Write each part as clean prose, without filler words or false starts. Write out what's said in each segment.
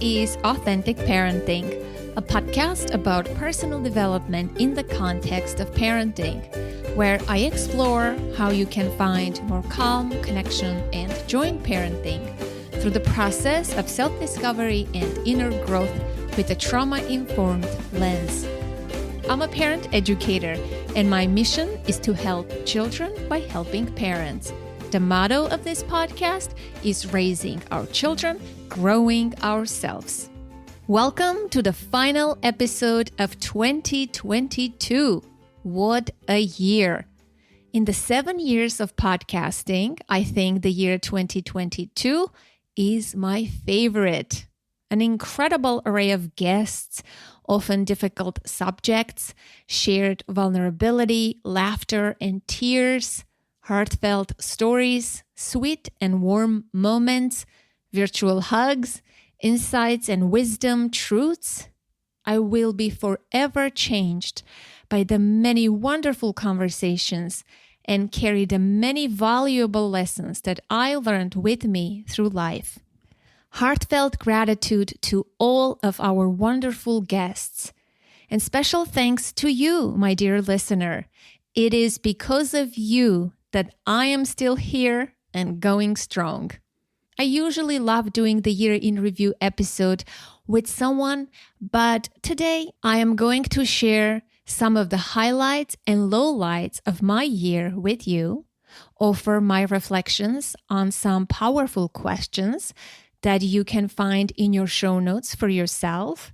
is Authentic Parenting, a podcast about personal development in the context of parenting, where I explore how you can find more calm, connection, and joy in parenting through the process of self-discovery and inner growth with a trauma-informed lens. I'm a parent educator, and my mission is to help children by helping parents. The motto of this podcast is raising our children, growing ourselves. Welcome to the final episode of 2022. What a year. In the 7 years of podcasting, I think the year 2022 is my favorite. An incredible array of guests, often difficult subjects, shared vulnerability, laughter and tears, heartfelt stories, sweet and warm moments, virtual hugs, insights and wisdom truths. I will be forever changed by the many wonderful conversations and carry the many valuable lessons that I learned with me through life. Heartfelt gratitude to all of our wonderful guests. And special thanks to you, my dear listener. It is because of you that I am still here and going strong. I usually love doing the year in review episode with someone, but today I am going to share some of the highlights and lowlights of my year with you, offer my reflections on some powerful questions that you can find in your show notes for yourself.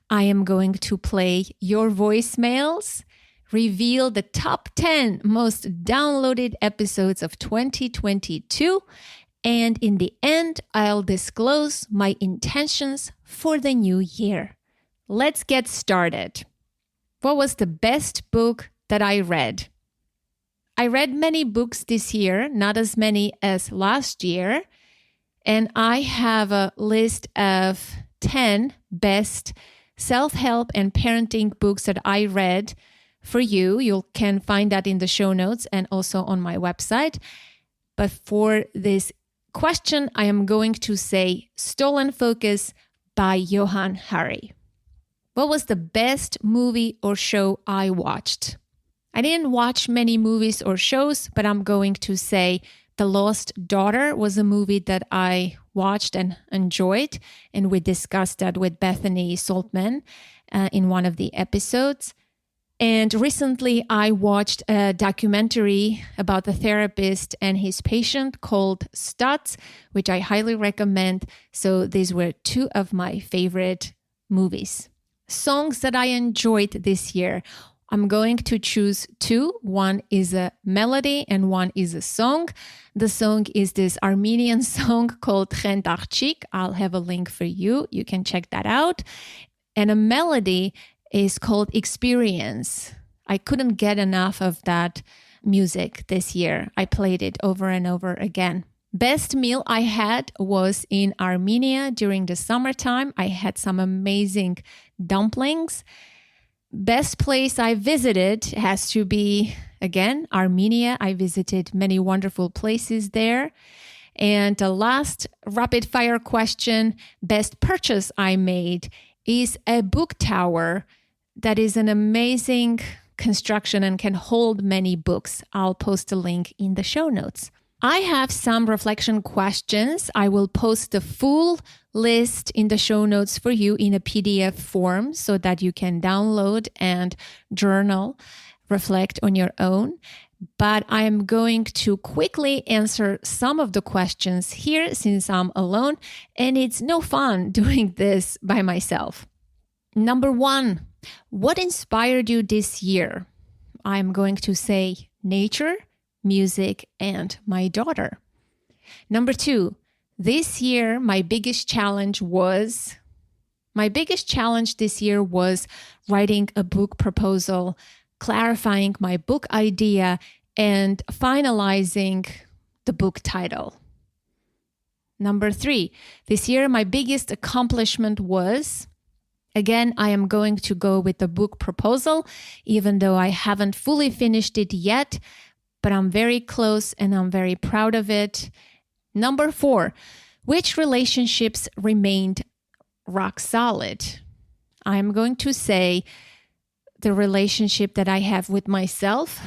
I am going to play your voicemails, reveal the top 10 most downloaded episodes of 2022, and in the end, I'll disclose my intentions for the new year. Let's get started. What was the best book that I read? I read many books this year, not as many as last year, and I have a list of 10 best self-help and parenting books that I read for you. You can find that in the show notes and also on my website. But for this question, I am going to say Stolen Focus by Johann Hari. What was the best movie or show I watched? I didn't watch many movies or shows, but I'm going to say The Lost Daughter was a movie that I watched and enjoyed, and we discussed that with Bethany Saltman in one of the episodes. And recently I watched a documentary about the therapist and his patient called Stutz, which I highly recommend. So these were two of my favorite movies. Songs that I enjoyed this year. I'm going to choose two. One is a melody and one is a song. The song is this Armenian song called Chen Tachchik. I'll have a link for you. You can check that out. And a melody is called Experience. I couldn't get enough of that music this year. I played it over and over again. Best meal I had was in Armenia during the summertime. I had some amazing dumplings. Best place I visited has to be, again, Armenia. I visited many wonderful places there. And the last rapid fire question, best purchase I made is a book tower that is an amazing construction and can hold many books. I'll post a link in the show notes. I have some reflection questions. I will post the full list in the show notes for you in a PDF form so that you can download and journal, reflect on your own. But I'm going to quickly answer some of the questions here since I'm alone, and it's no fun doing this by myself. Number 1, what inspired you this year? I'm going to say nature, music, and my daughter. Number 2, this year, my biggest challenge this year was writing a book proposal, clarifying my book idea, and finalizing the book title. Number 3, this year, my biggest accomplishment was, again, I am going to go with the book proposal, even though I haven't fully finished it yet, but I'm very close and I'm very proud of it. Number 4, which relationships remained rock solid. I'm going to say the relationship that I have with myself,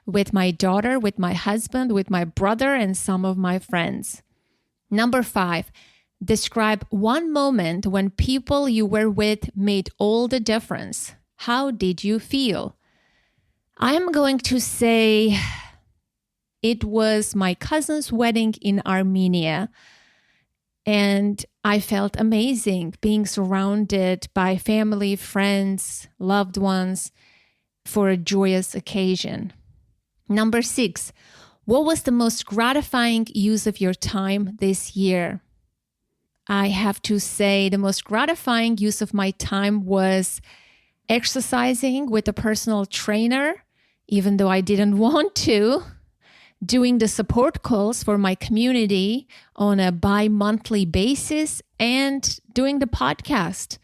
with my daughter, with my husband, with my brother, and some of my friends. Number 5, describe one moment when people you were with made all the difference. How did you feel? I'm going to say it was my cousin's wedding in Armenia. And I felt amazing being surrounded by family, friends, loved ones for a joyous occasion. Number 6, what was the most gratifying use of your time this year? I have to say the most gratifying use of my time was exercising with a personal trainer, even though I didn't want to. Doing the support calls for my community on a bi-monthly basis, and doing the podcast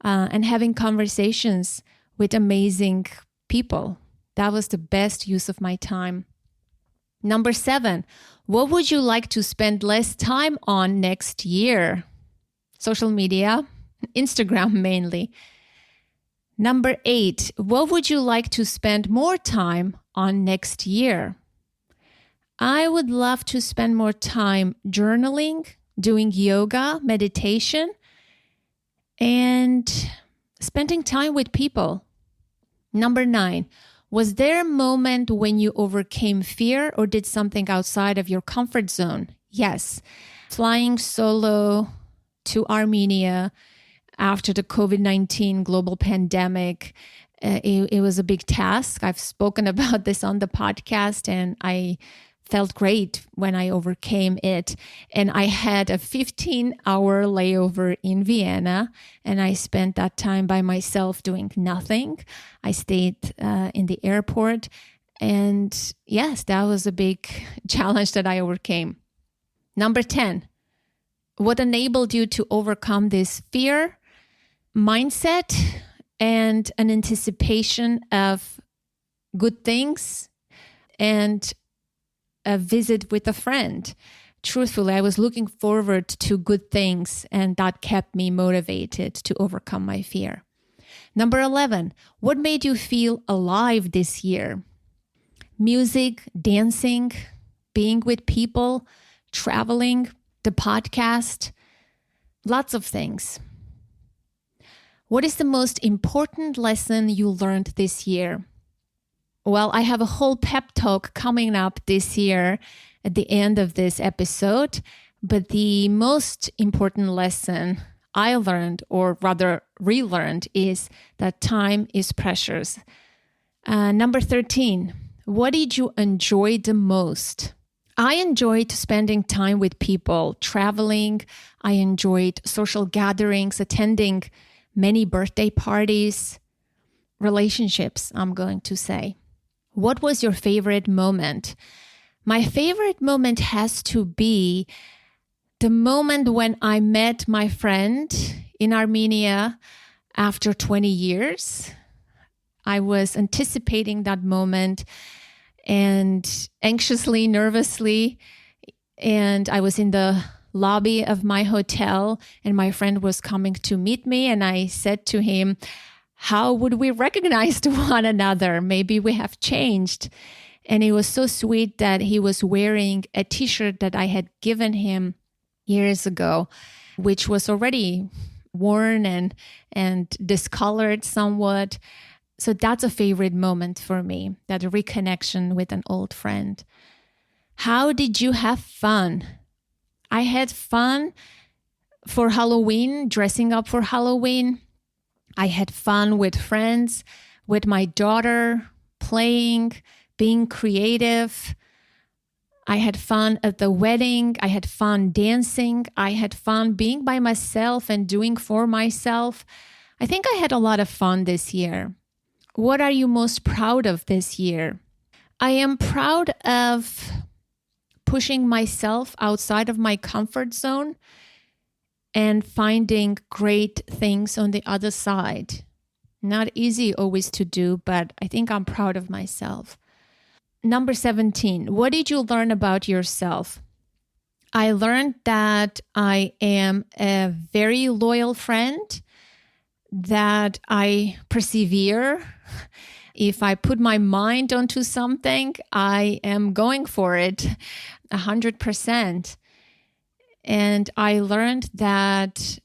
and having conversations with amazing people. That was the best use of my time. Number 7, what would you like to spend less time on next year? Social media, Instagram mainly. Number 8, what would you like to spend more time on next year? I would love to spend more time journaling, doing yoga, meditation, and spending time with people. Number 9, was there a moment when you overcame fear or did something outside of your comfort zone? Yes. Flying solo to Armenia after the COVID-19 global pandemic, it was a big task. I've spoken about this on the podcast, and I felt great when I overcame it. And I had a 15-hour layover in Vienna, and I spent that time by myself doing nothing. I stayed in the airport. And yes, that was a big challenge that I overcame. Number 10, what enabled you to overcome this fear? Mindset and an anticipation of good things and a visit with a friend. Truthfully, I was looking forward to good things, and that kept me motivated to overcome my fear. Number 11, what made you feel alive this year? Music, dancing, being with people, traveling, the podcast, lots of things. What is the most important lesson you learned this year? Well, I have a whole pep talk coming up this year at the end of this episode, but the most important lesson I learned, or rather relearned, is that time is precious. Number 13, what did you enjoy the most? I enjoyed spending time with people, traveling. I enjoyed social gatherings, attending many birthday parties, relationships, I'm going to say. What was your favorite moment? My favorite moment has to be the moment when I met my friend in Armenia after 20 years. I was anticipating that moment and anxiously, nervously, and I was in the lobby of my hotel, and my friend was coming to meet me, and I said to him, how would we recognize one another? Maybe we have changed. And it was so sweet that he was wearing a t-shirt that I had given him years ago, which was already worn and discolored somewhat. So that's a favorite moment for me, that reconnection with an old friend. How did you have fun? I had fun for Halloween, dressing up for Halloween. I had fun with friends, with my daughter, playing, being creative. I had fun at the wedding. I had fun dancing. I had fun being by myself and doing for myself. I think I had a lot of fun this year. What are you most proud of this year? I am proud of pushing myself outside of my comfort zone and finding great things on the other side. Not easy always to do, but I think I'm proud of myself. Number 17, what did you learn about yourself? I learned that I am a very loyal friend, that I persevere. If I put my mind onto something, I am going for it 100%. And I learned that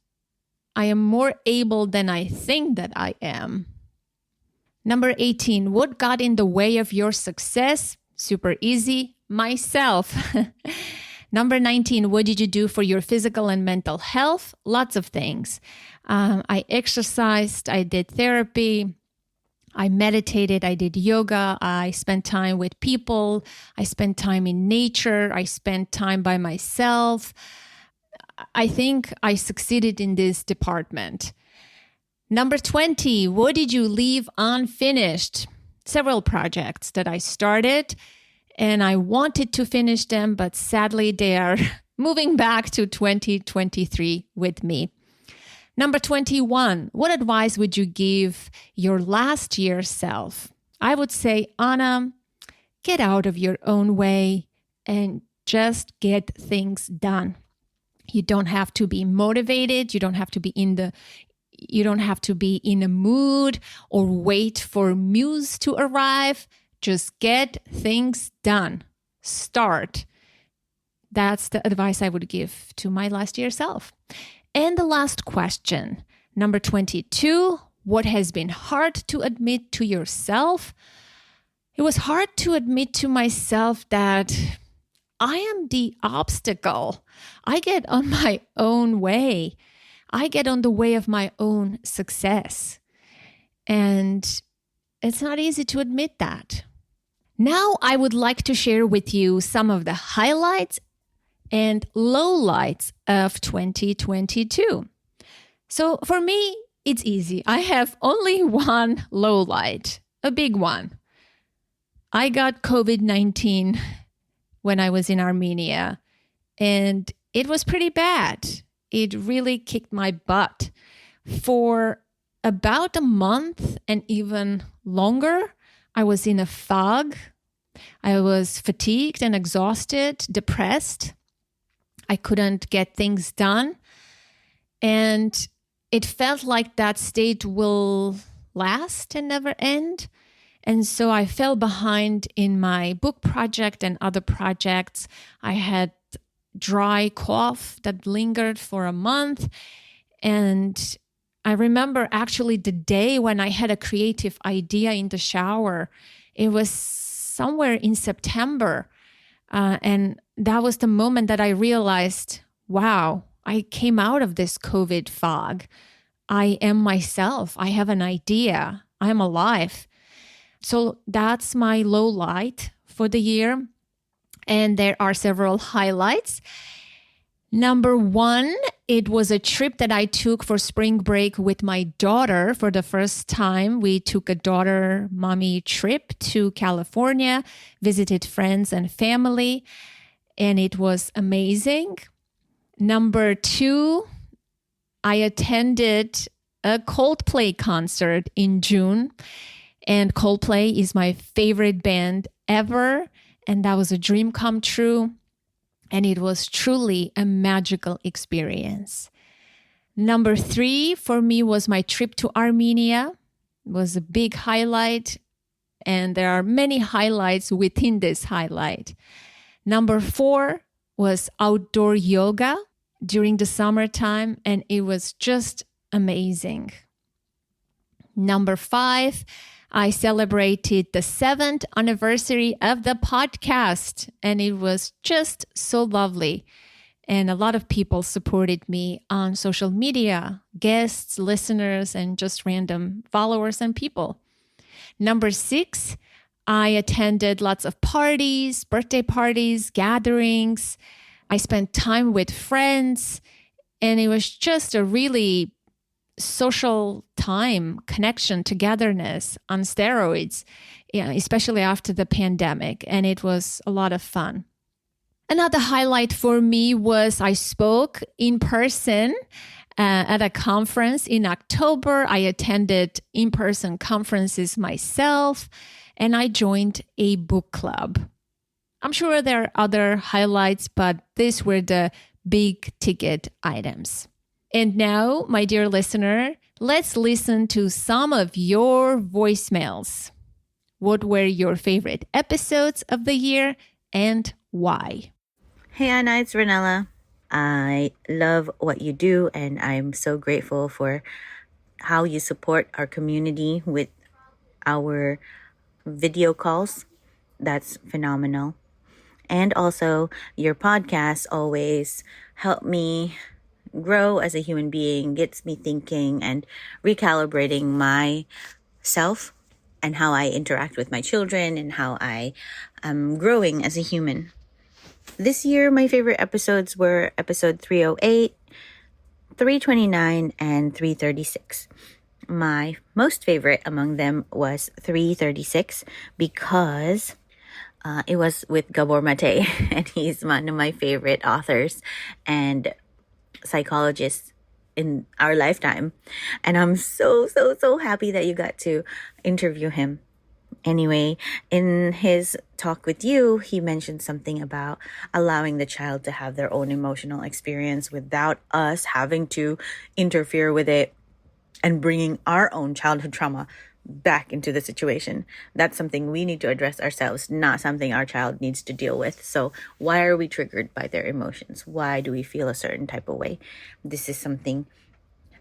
I am more able than I think that I am. Number 18, what got in the way of your success? Super easy, myself. Number 19, what did you do for your physical and mental health? Lots of things. I exercised, I did therapy, I meditated, I did yoga, I spent time with people, I spent time in nature, I spent time by myself. I think I succeeded in this department. Number 20, what did you leave unfinished? Several projects that I started and I wanted to finish them, but sadly they are moving back to 2023 with me. Number 21, what advice would you give your last year self? I would say, Anna, get out of your own way and just get things done. You don't have to be motivated. You don't have to be in a mood or wait for muse to arrive. Just get things done. Start. That's the advice I would give to my last year self. And the last question, number 22, what has been hard to admit to yourself? It was hard to admit to myself that I am the obstacle. I get on my own way. I get on the way of my own success. And it's not easy to admit that. Now I would like to share with you some of the highlights and lowlights of 2022. So for me, it's easy. I have only one lowlight, a big one. I got COVID-19 when I was in Armenia, and it was pretty bad. It really kicked my butt. For about a month and even longer, I was in a fog. I was fatigued and exhausted, depressed. I couldn't get things done. And it felt like that state will last and never end. And so I fell behind in my book project and other projects. I had dry cough that lingered for a month. And I remember actually the day when I had a creative idea in the shower. It was somewhere in September. And that was the moment that I realized, wow, I came out of this COVID fog. I am myself. I have an idea. I'm alive. So that's my low light for the year. And there are several highlights. Number 1, it was a trip that I took for spring break with my daughter for the first time. We took a daughter-mommy trip to California, visited friends and family, and it was amazing. Number 2, I attended a Coldplay concert in June, and Coldplay is my favorite band ever, and that was a dream come true. And it was truly a magical experience. Number 3 for me was my trip to Armenia. It was a big highlight, and there are many highlights within this highlight. Number 4 was outdoor yoga during the summertime, and it was just amazing. Number 5, I celebrated the 7th anniversary of the podcast, and it was just so lovely. And a lot of people supported me on social media, guests, listeners, and just random followers and people. Number 6, I attended lots of parties, birthday parties, gatherings. I spent time with friends, and it was just a really social time, connection, togetherness on steroids, especially after the pandemic. And it was a lot of fun. Another highlight for me was I spoke in person at a conference in October. I attended in-person conferences myself, and I joined a book club. I'm sure there are other highlights, but these were the big ticket items. And now, my dear listener, let's listen to some of your voicemails. What were your favorite episodes of the year and why? Hey Anna, it's Ranella. I love what you do, and I'm so grateful for how you support our community with our video calls. That's phenomenal. And also, your podcast always help me grow as a human being, gets me thinking and recalibrating myself and how I interact with my children and how I am growing as a human. This year, my favorite episodes were episode 308, 329, and 336. My most favorite among them was 336 because it was with Gabor Mate, and he's one of my favorite authors and psychologists in our lifetime. And I'm so happy that you got to interview him. Anyway, in his talk with you, he mentioned something about allowing the child to have their own emotional experience without us having to interfere with it and bringing our own childhood trauma back into the situation. That's something we need to address ourselves, not something our child needs to deal with. So why are we triggered by their emotions? Why do we feel a certain type of way? This is something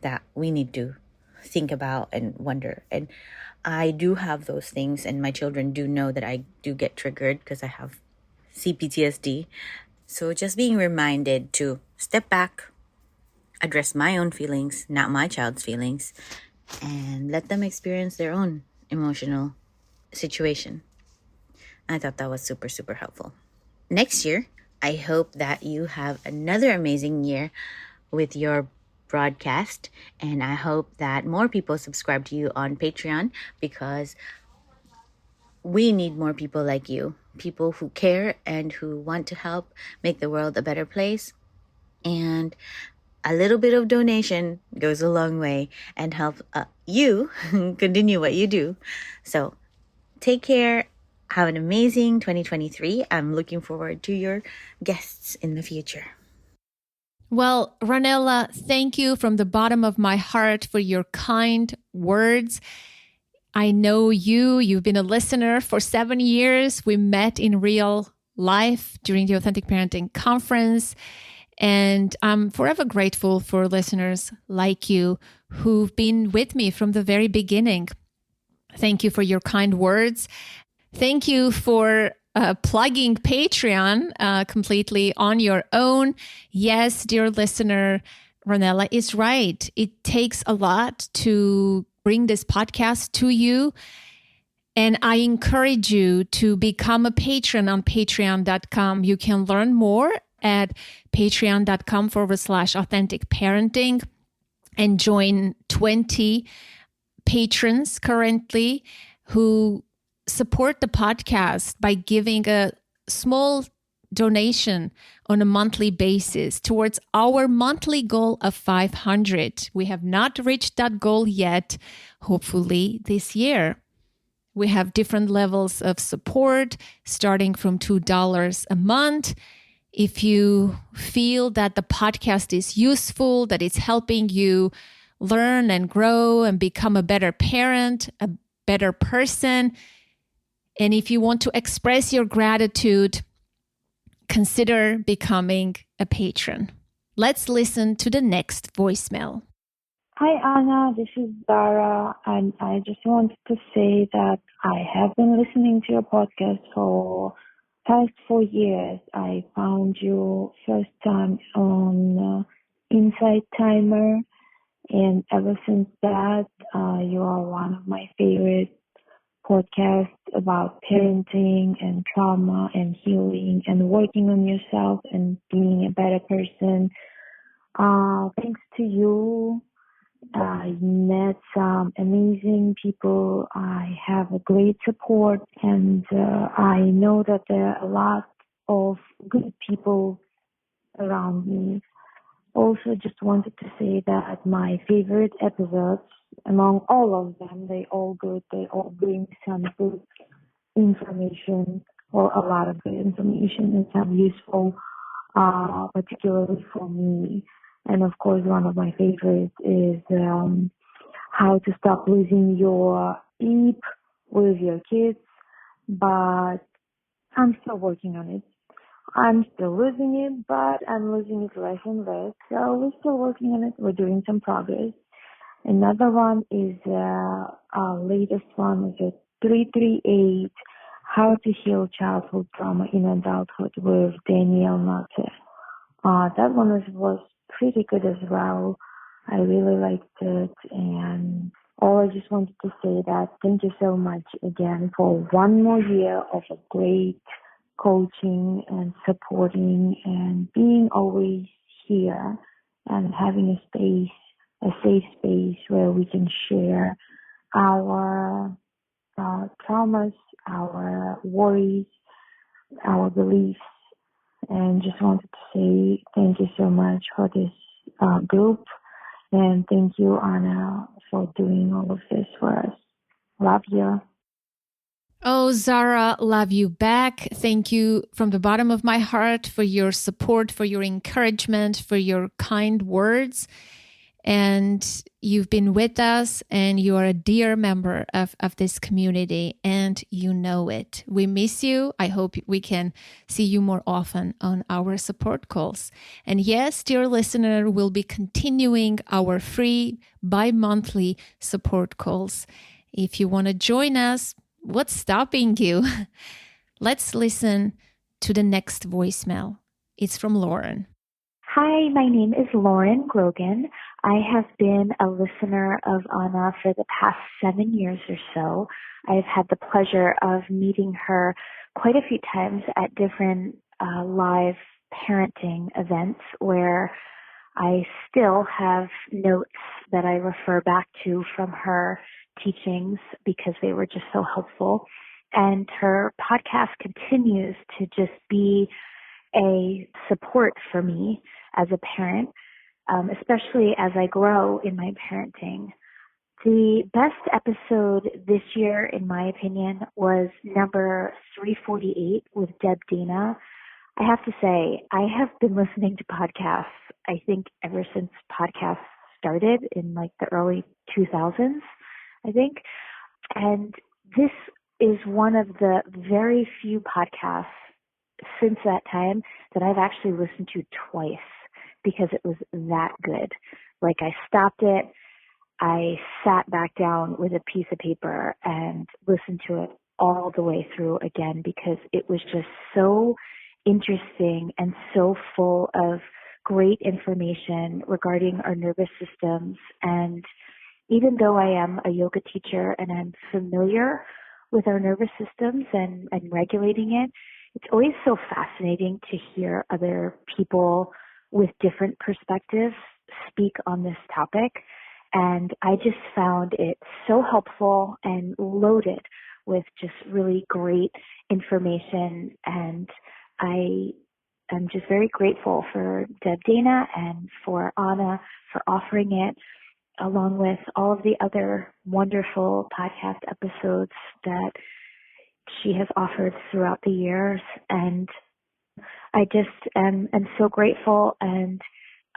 that we need to think about and wonder. And I do have those things, and my children do know that I do get triggered because I have CPTSD. So just being reminded to step back, address my own feelings, not my child's feelings, and let them experience their own emotional situation. I thought that was super helpful. Next year, I hope that you have another amazing year with your broadcast, and I hope that more people subscribe to you on Patreon, because we need more people like you, people who care and who want to help make the world a better place. And a little bit of donation goes a long way and help you continue what you do. So take care. Have an amazing 2023. I'm looking forward to your guests in the future. Well, Ranella, thank you from the bottom of my heart for your kind words. I know you've been a listener for 7 years. We met in real life during the Authentic Parenting Conference. And I'm forever grateful for listeners like you who've been with me from the very beginning. Thank you for your kind words. Thank you for plugging Patreon completely on your own. Yes, dear listener, Ranella is right. It takes a lot to bring this podcast to you. And I encourage you to become a patron on patreon.com. You can learn more at patreon.com/authentic parenting and join 20 patrons currently who support the podcast by giving a small donation on a monthly basis towards our monthly goal of 500. We have not reached that goal yet, hopefully this year. We have different levels of support starting from $2 a month. If you feel that the podcast is useful, that it's helping you learn and grow and become a better parent, a better person, and if you want to express your gratitude, consider becoming a patron. Let's listen to the next voicemail. Hi, Anna. This is Dara, and I just wanted to say that I have been listening to your podcast for past 4 years. I found you first time on Insight Timer, and ever since that, you are one of my favorite podcasts about parenting and trauma and healing and working on yourself and being a better person. Thanks to you, I met some amazing people. I have a great support, and I know that there are a lot of good people around me. Also, just wanted to say that my favorite episodes, among all of them, they all good. They all bring some good information. well, a lot of good information. It's useful, particularly for me. And of course, one of my favorites is how to stop losing your sleep with your kids. But I'm still working on it. I'm still losing it, but I'm losing it less and less. So we're still working on it. We're doing some progress. Another one is our latest one is 338, How to Heal Childhood Trauma in Adulthood with Danielle Mate. That one was pretty good as well. I really liked it. And all I just wanted to say that thank you so much again for one more year of a great coaching and supporting and being always here and having a safe space where we can share our traumas, our worries, our beliefs, and just wanted to say thank you so much for this group, and thank you, Anna, for doing all of this for us. Love you. Oh, Zara, love you back. Thank you from the bottom of my heart for your support, for your encouragement, for your kind words. And you've been with us, and you are a dear member of this community, and you know it. We miss you. I hope we can see you more often on our support calls. And yes, dear listener, we'll be continuing our free bi-monthly support calls. If you want to join us, what's stopping you? Let's listen to the next voicemail. It's from Lauren. Hi, my name is Lauren Grogan. I have been a listener of Anna for the past 7 years or so. I've had the pleasure of meeting her quite a few times at different live parenting events where I still have notes that I refer back to from her teachings because they were just so helpful. And her podcast continues to just be a support for me as a parent, especially as I grow in my parenting. The best episode this year, in my opinion, was number 348 with Deb Dana. I have to say, I have been listening to podcasts, I think, ever since podcasts started in like the early 2000s, I think. And this is one of the very few podcasts since that time that I've actually listened to twice because it was that good. Like I stopped it, I sat back down with a piece of paper and listened to it all the way through again because it was just so interesting and so full of great information regarding our nervous systems. And even though I am a yoga teacher and I'm familiar with our nervous systems and regulating it, it's always so fascinating to hear other people with different perspectives speak on this topic. And I just found it so helpful and loaded with just really great information. And I am just very grateful for Deb Dana and for Anna for offering it, along with all of the other wonderful podcast episodes that she has offered throughout the years. And I just am so grateful. And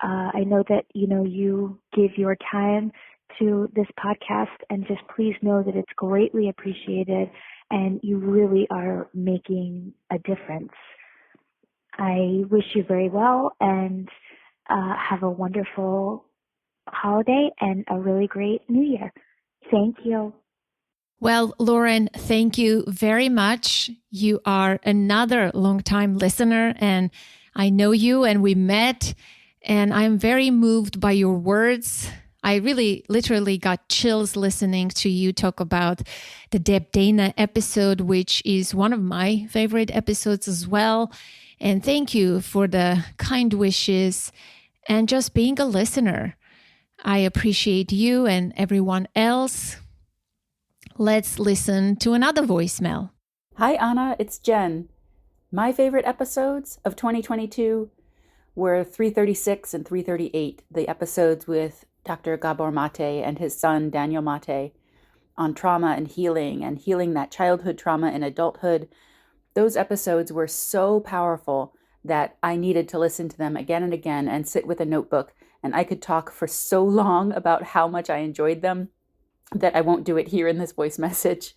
I know that, you give your time to this podcast, and just please know that it's greatly appreciated and you really are making a difference. I wish you very well and have a wonderful holiday and a really great New Year. Thank you. Well, Lauren, thank you very much. You are another longtime listener, and I know you, and we met, and I'm very moved by your words. I really literally got chills listening to you talk about the Deb Dana episode, which is one of my favorite episodes as well. And thank you for the kind wishes and just being a listener. I appreciate you and everyone else. Let's listen to another voicemail. Hi, Anna. It's Jen. My favorite episodes of 2022 were 336 and 338, the episodes with Dr. Gabor Mate and his son, Daniel Mate, on trauma and healing that childhood trauma in adulthood, Those episodes were so powerful that I needed to listen to them again and again and sit with a notebook. And I could talk for so long about how much I enjoyed them that I won't do it here in this voice message.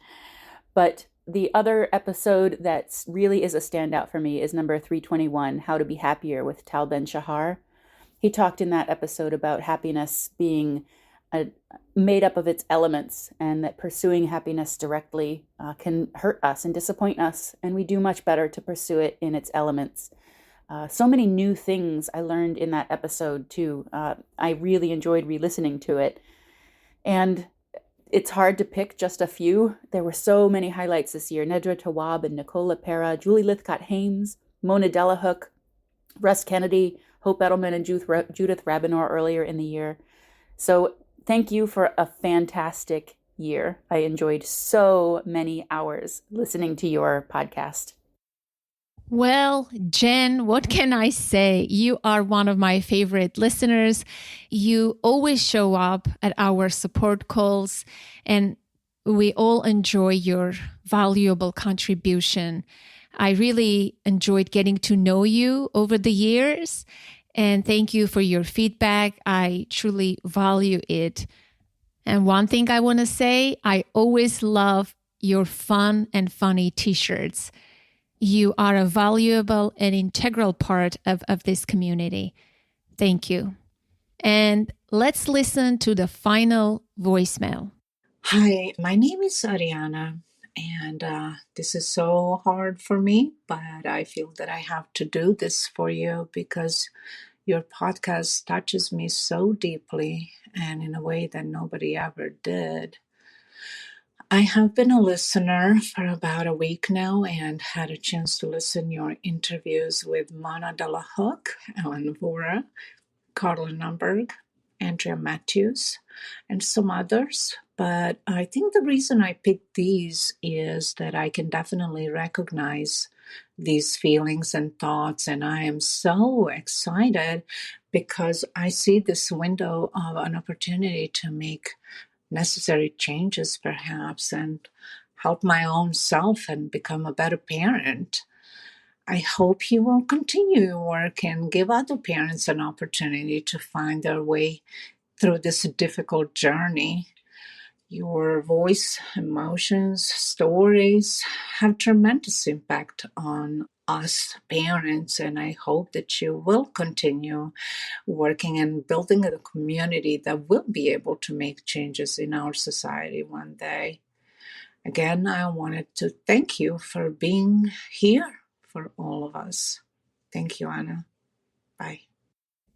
But the other episode that really is a standout for me is number 321, How to Be Happier, with Tal Ben-Shahar. He talked in that episode about happiness being made up of its elements, and that pursuing happiness directly can hurt us and disappoint us, and we do much better to pursue it in its elements. So many new things I learned in that episode too. I really enjoyed re-listening to it. And it's hard to pick just a few. There were so many highlights this year. Nedra Tawwab and Nicole LePera, Julie Lythcott-Haims, Mona Delahook, Russ Kennedy, Hope Edelman, and Judith Rabinor earlier in the year. So thank you for a fantastic year. I enjoyed so many hours listening to your podcast. Well, Jen, what can I say? You are one of my favorite listeners. You always show up at our support calls, and we all enjoy your valuable contribution. I really enjoyed getting to know you over the years, and thank you for your feedback. I truly value it. And one thing I want to say, I always love your fun and funny t-shirts. You are a valuable and integral part of this community. Thank you. And let's listen to the final voicemail. Hi, my name is Ariana, and this is so hard for me, but I feel that I have to do this for you because your podcast touches me so deeply and in a way that nobody ever did. I have been a listener for about a week now and had a chance to listen to your interviews with Mona Delahook, Ellen Vora, Carla Numberg, Andrea Matthews, and some others. But I think the reason I picked these is that I can definitely recognize these feelings and thoughts, and I am so excited because I see this window of an opportunity to make necessary changes perhaps and help my own self and become a better parent. I hope you will continue your work and give other parents an opportunity to find their way through this difficult journey. Your voice, emotions, stories have tremendous impact on us parents, and I hope that you will continue working and building a community that will be able to make changes in our society one day. Again, I wanted to thank you for being here for all of us. Thank you, Anna. Bye.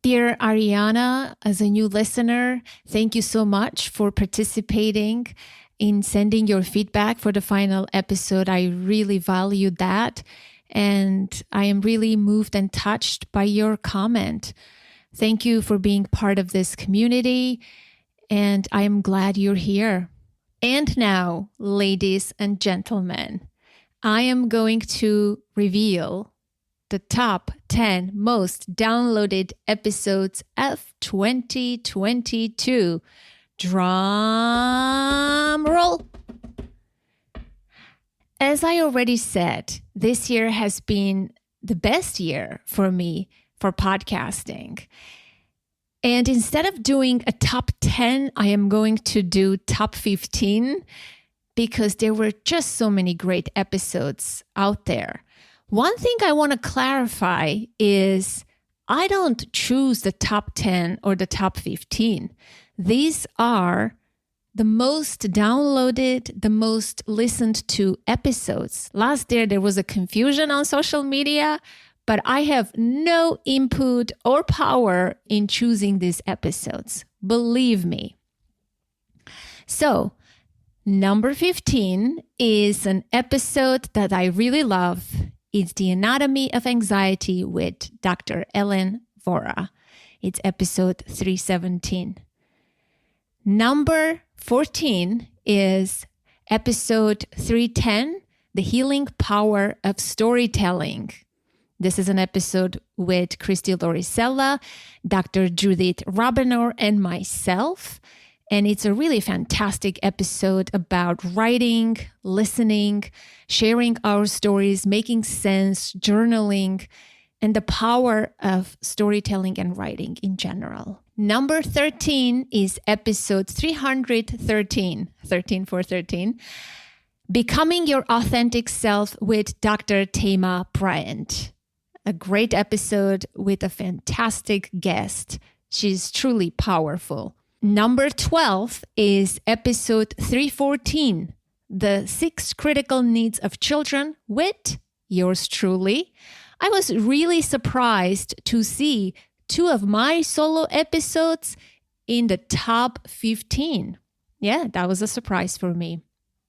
Dear Ariana, as a new listener, thank you so much for participating in sending your feedback for the final episode. I really value that. And I am really moved and touched by your comment. Thank you for being part of this community. And I am glad you're here. And now, ladies and gentlemen, I am going to reveal the top 10 most downloaded episodes of 2022. Drum roll. As I already said, this year has been the best year for me for podcasting. And instead of doing a top 10, I am going to do top 15 because there were just so many great episodes out there. One thing I want to clarify is I don't choose the top 10 or the top 15. These are the most downloaded, the most listened to episodes. Last year, there was a confusion on social media, but I have no input or power in choosing these episodes. Believe me. So, number 15 is an episode that I really love. It's The Anatomy of Anxiety with Dr. Ellen Vora. It's episode 317. Number 14 is episode 310, The Healing Power of Storytelling. This is an episode with Christy Lorisella, Dr. Judith Rabinor, and myself. And it's a really fantastic episode about writing, listening, sharing our stories, making sense, journaling, and the power of storytelling and writing in general. Number 13 is episode 313, 13 for 13, Becoming Your Authentic Self with Dr. Thema Bryant. A great episode with a fantastic guest. She's truly powerful. Number 12 is episode 314, The 6 Critical Needs of Children with yours truly. I was really surprised to see 2 of my solo episodes in the top 15. Yeah, that was a surprise for me.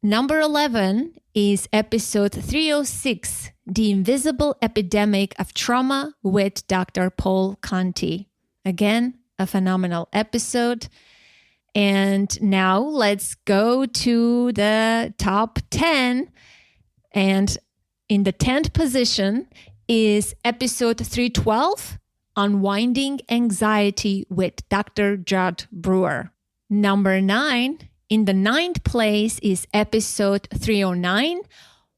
Number 11 is episode 306, The Invisible Epidemic of Trauma with Dr. Paul Conti. Again, a phenomenal episode. And now let's go to the top 10. And in the 10th position is episode 312, Unwinding Anxiety with Dr. Judd Brewer. Number 9, in the 9th place is episode 309,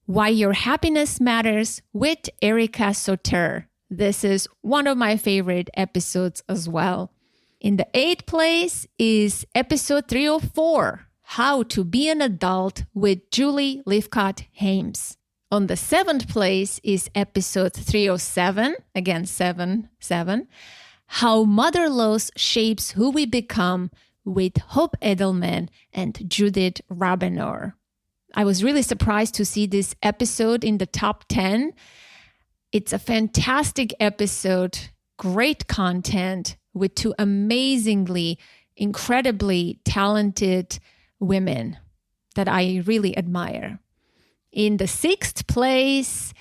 Why Your Happiness Matters with Erica Soter. This is one of my favorite episodes as well. In the 8th place is episode 304, How to Be an Adult with Julie Lifcott-Hames. On the 7th place is episode 307, again 7, How Mother Loss Shapes Who We Become with Hope Edelman and Judith Rabenor. I was really surprised to see this episode in the top 10. It's a fantastic episode, great content with 2 amazingly, incredibly talented women that I really admire. In the 6th place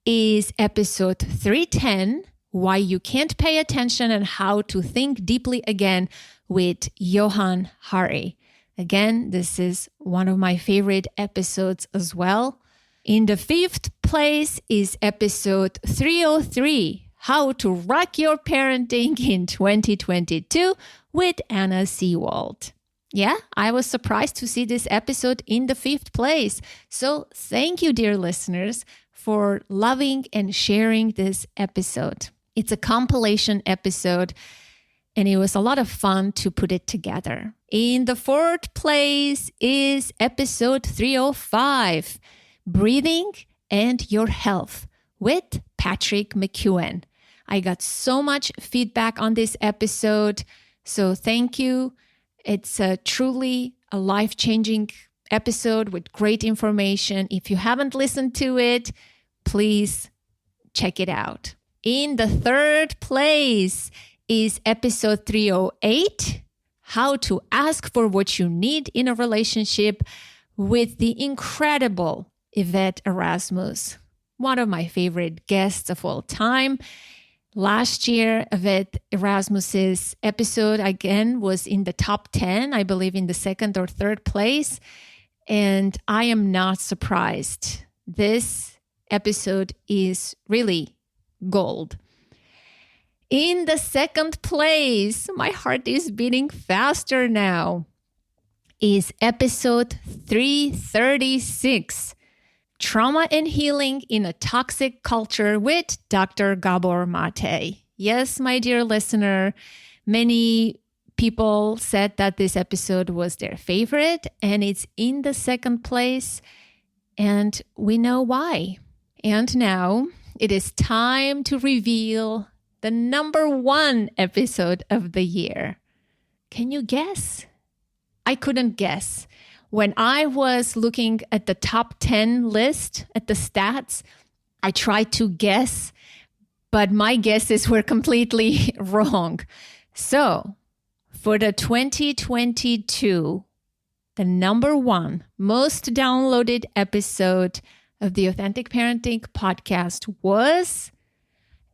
is episode 310, Why You Can't Pay Attention and How to Think Deeply Again with Johan Hari. Again, this is one of my favorite episodes as well. In the 5th place is episode 303, How to Rock Your Parenting in 2022 with Anna Seawald. Yeah, I was surprised to see this episode in the 5th place. So thank you, dear listeners, for loving and sharing this episode. It's a compilation episode, and it was a lot of fun to put it together. In the 4th place is episode 305, Breathing and Your Health with Patrick McEwen. I got so much feedback on this episode, so thank you. It's truly a life-changing episode with great information. If you haven't listened to it, please check it out. In the 3rd place is episode 308, How to Ask for What You Need in a Relationship with the incredible Yvette Erasmus, one of my favorite guests of all time. Last year, Yvette Erasmus's episode, again, was in the top 10, I believe in the 2nd or 3rd place. And I am not surprised. This episode is really gold. In the 2nd place, my heart is beating faster now, is episode 336, Trauma and Healing in a Toxic Culture with Dr. Gabor Mate. Yes, my dear listener, many people said that this episode was their favorite, and it's in the 2nd place, and we know why. And now it is time to reveal the number 1 episode of the year. Can you guess? I couldn't guess. When I was looking at the top 10 list, at the stats, I tried to guess, but my guesses were completely wrong. So, for the 2022, the number 1 most downloaded episode of the Authentic Parenting Podcast was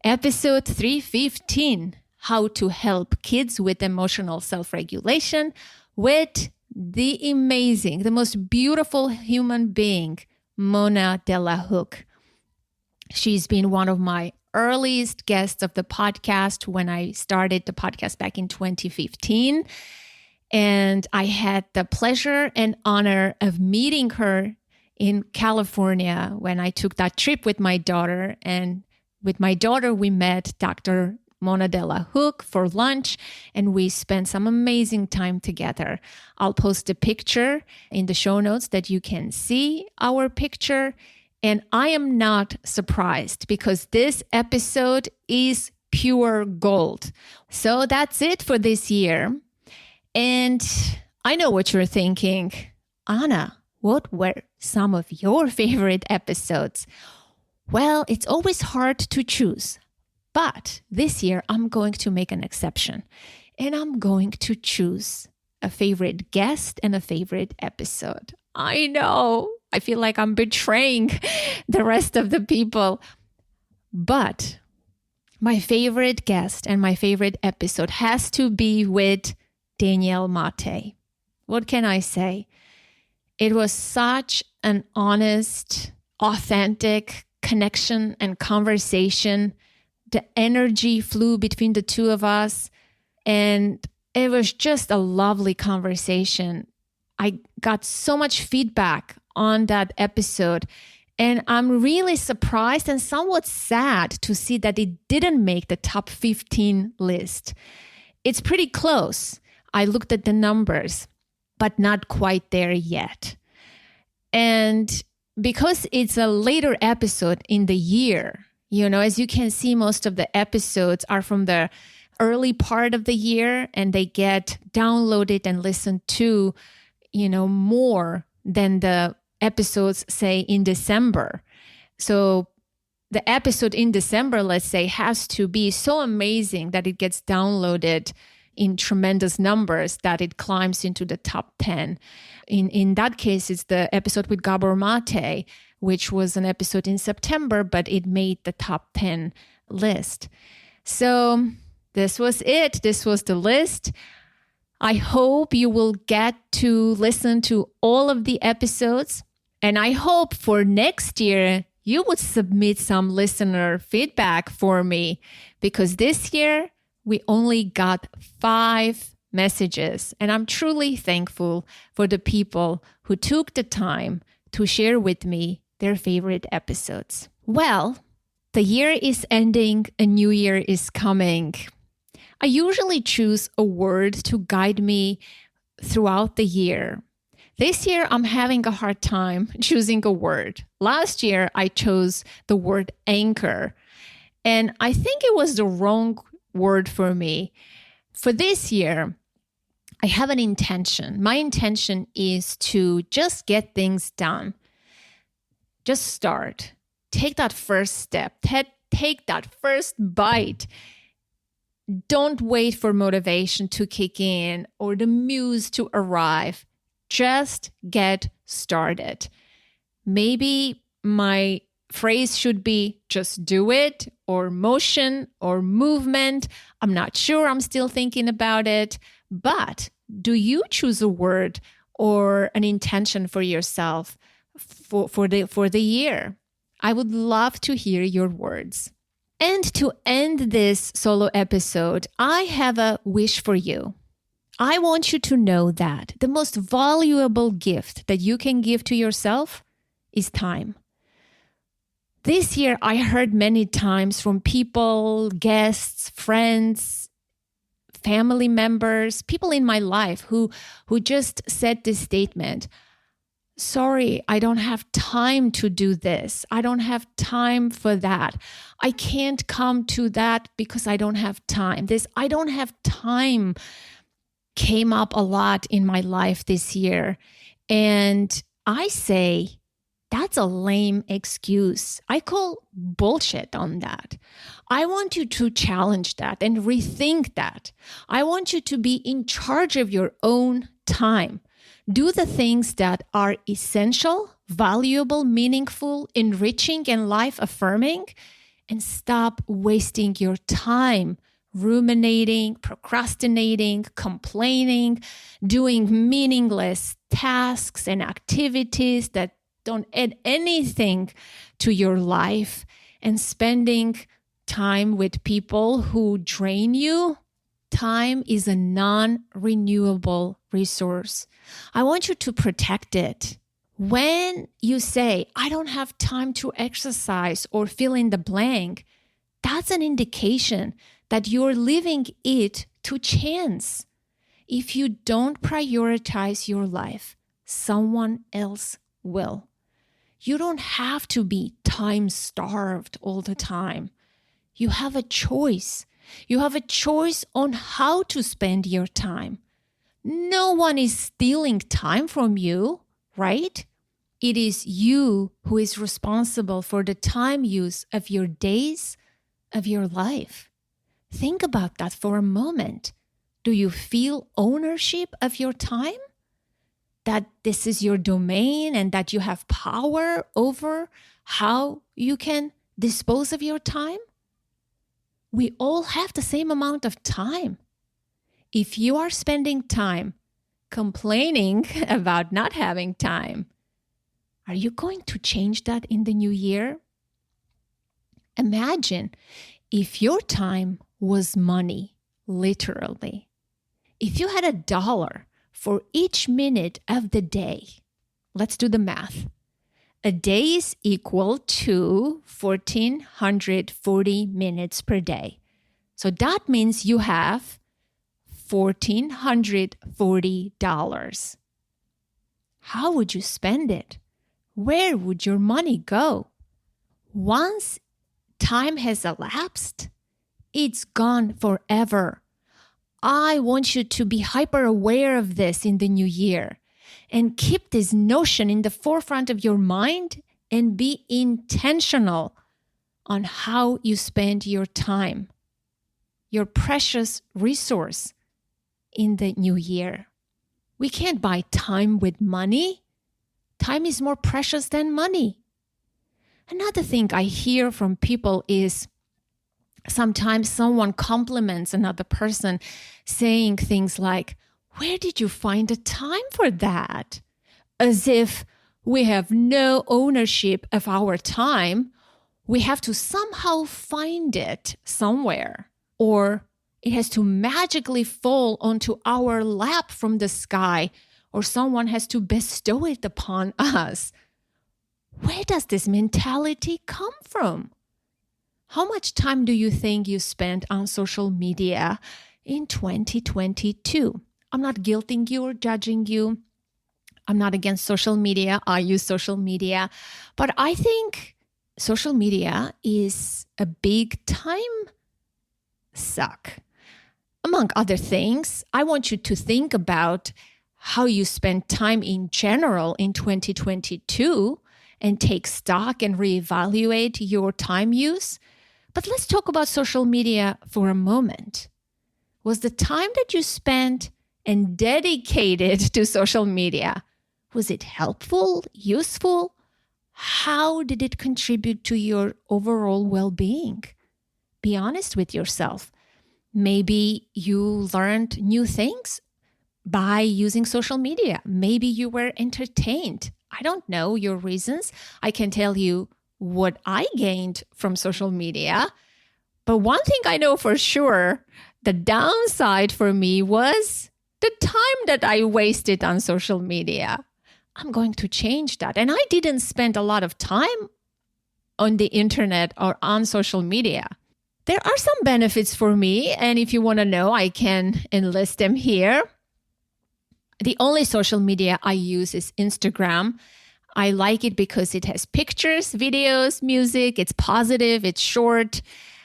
episode 315, How to Help Kids with Emotional Self-Regulation with the amazing, the most beautiful human being, Mona Delahooke. She's been one of my earliest guests of the podcast when I started the podcast back in 2015. And I had the pleasure and honor of meeting her in California when I took that trip with my daughter. And with my daughter, we met Dr. Mona de la Hook for lunch, and we spent some amazing time together. I'll post a picture in the show notes that you can see our picture. And I am not surprised because this episode is pure gold. So that's it for this year. And I know what you're thinking. Anna, what were some of your favorite episodes? Well, it's always hard to choose. But this year, I'm going to make an exception. And I'm going to choose a favorite guest and a favorite episode. I know. I feel like I'm betraying the rest of the people. But my favorite guest and my favorite episode has to be with Danielle Maté. What can I say? It was such an honest, authentic connection and conversation. The energy flew between the two of us, and it was just a lovely conversation. I got so much feedback on that episode, and I'm really surprised and somewhat sad to see that it didn't make the top 15 list. It's pretty close. I looked at the numbers, but not quite there yet. And because it's a later episode in the year, you know, as you can see, most of the episodes are from the early part of the year, and they get downloaded and listened to, you know, more than the episodes, say, in December. So the episode in December, let's say, has to be so amazing that it gets downloaded in tremendous numbers that it climbs into the top 10. In that case, it's the episode with Gabor Maté, which was an episode in September, but it made the top 10 list. So this was it. This was the list. I hope you will get to listen to all of the episodes. And I hope for next year, you would submit some listener feedback for me, because this year we only got 5 messages. And I'm truly thankful for the people who took the time to share with me their favorite episodes. Well, the year is ending, a new year is coming. I usually choose a word to guide me throughout the year. This year, I'm having a hard time choosing a word. Last year, I chose the word anchor, and I think it was the wrong word for me. For this year, I have an intention. My intention is to just get things done. Just start. Take that first step. Take that first bite. Don't wait for motivation to kick in or the muse to arrive. Just get started. Maybe my phrase should be just do it, or motion, or movement. I'm not sure. I'm still thinking about it. But do you choose a word or an intention for yourself for the year? I would love to hear your words. And to end this solo episode, I have a wish for you. I want you to know that the most valuable gift that you can give to yourself is time. This year, I heard many times from people, guests, friends, family members, people in my life who just said this statement: sorry, I don't have time to do this. I don't have time for that. I can't come to that because I don't have time. This I don't have time came up a lot in my life this year. And I say, that's a lame excuse. I call bullshit on that. I want you to challenge that and rethink that. I want you to be in charge of your own time. Do the things that are essential, valuable, meaningful, enriching, and life-affirming, and stop wasting your time ruminating, procrastinating, complaining, doing meaningless tasks and activities that don't add anything to your life, and spending time with people who drain you. Time is a non-renewable resource. I want you to protect it. When you say, I don't have time to exercise or fill in the blank, that's an indication that you're leaving it to chance. If you don't prioritize your life, someone else will. You don't have to be time-starved all the time. You have a choice. You have a choice on how to spend your time. No one is stealing time from you, right? It is you who is responsible for the time use of your days, of your life. Think about that for a moment. Do you feel ownership of your time? That this is your domain and that you have power over how you can dispose of your time? We all have the same amount of time. If you are spending time complaining about not having time, are you going to change that in the new year? Imagine if your time was money, literally. If you had $1 for each minute of the day, let's do the math. A day is equal to 1,440 minutes per day. So that means you have $1,440. How would you spend it? Where would your money go? Once time has elapsed, it's gone forever. I want you to be hyper aware of this in the new year and keep this notion in the forefront of your mind and be intentional on how you spend your time, your precious resource in the new year. We can't buy time with money. Time is more precious than money. Another thing I hear from people is sometimes someone compliments another person saying things like, where did you find the time for that? As if we have no ownership of our time. We have to somehow find it somewhere, or it has to magically fall onto our lap from the sky, or someone has to bestow it upon us. Where does this mentality come from? How much time do you think you spent on social media in 2022? I'm not guilting you or judging you. I'm not against social media. I use social media. But I think social media is a big time suck. Among other things, I want you to think about how you spend time in general in 2022 and take stock and reevaluate your time use. But let's talk about social media for a moment. Was the time that you spent and dedicated to social media, was it helpful, useful? How did it contribute to your overall well-being? Be honest with yourself. Maybe you learned new things by using social media. Maybe you were entertained. I don't know your reasons. I can tell you what I gained from social media. But one thing I know for sure, the downside for me was the time that I wasted on social media. I'm going to change that. And I didn't spend a lot of time on the internet or on social media. There are some benefits for me, and if you want to know, I can enlist them here. The only social media I use is Instagram. I like it because it has pictures, videos, music. It's positive, it's short.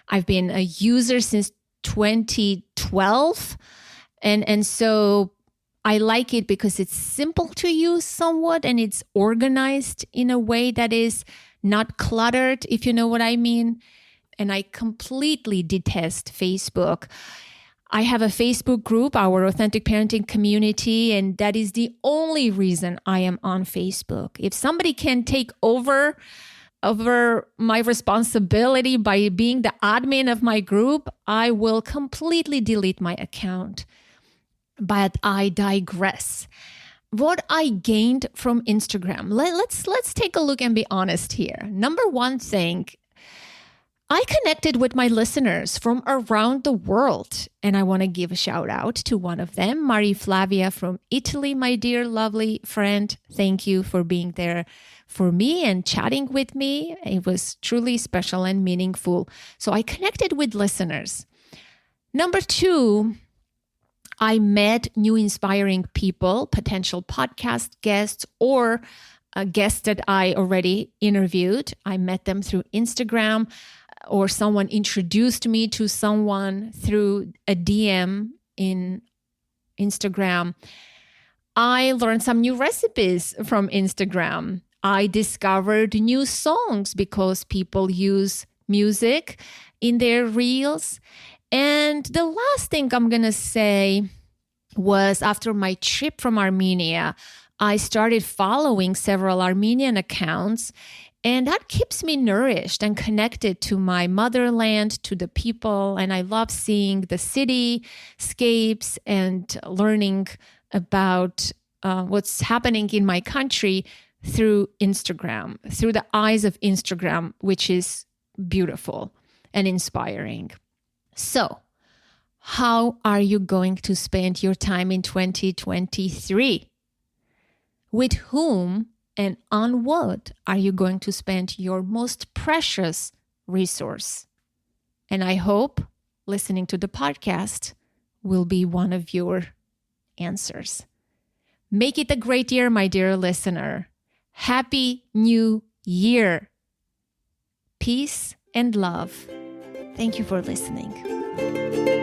I've been a user since 2012. And so I like it because it's simple to use somewhat, and it's organized in a way that is not cluttered, if you know what I mean. And I completely detest Facebook. I have a Facebook group, our Authentic Parenting Community, and that is the only reason I am on Facebook. If somebody can take over my responsibility by being the admin of my group, I will completely delete my account. But I digress. What I gained from Instagram, let's take a look and be honest here. Number one thing, I connected with my listeners from around the world, and I want to give a shout out to one of them, Mari Flavia from Italy, my dear, lovely friend. Thank you for being there for me and chatting with me. It was truly special and meaningful. So I connected with listeners. Number 2, I met new inspiring people, potential podcast guests, or guests that I already interviewed. I met them through Instagram, or someone introduced me to someone through a DM in Instagram. I learned some new recipes from Instagram. I discovered new songs because people use music in their reels. And the last thing I'm going to say was after my trip from Armenia, I started following several Armenian accounts, and that keeps me nourished and connected to my motherland, to the people. And I love seeing the cityscapes and learning about what's happening in my country through Instagram, through the eyes of Instagram, which is beautiful and inspiring. So, how are you going to spend your time in 2023? With whom and on what are you going to spend your most precious resource? And I hope listening to the podcast will be one of your answers. Make it a great year, my dear listener. Happy New Year. Peace and love. Thank you for listening.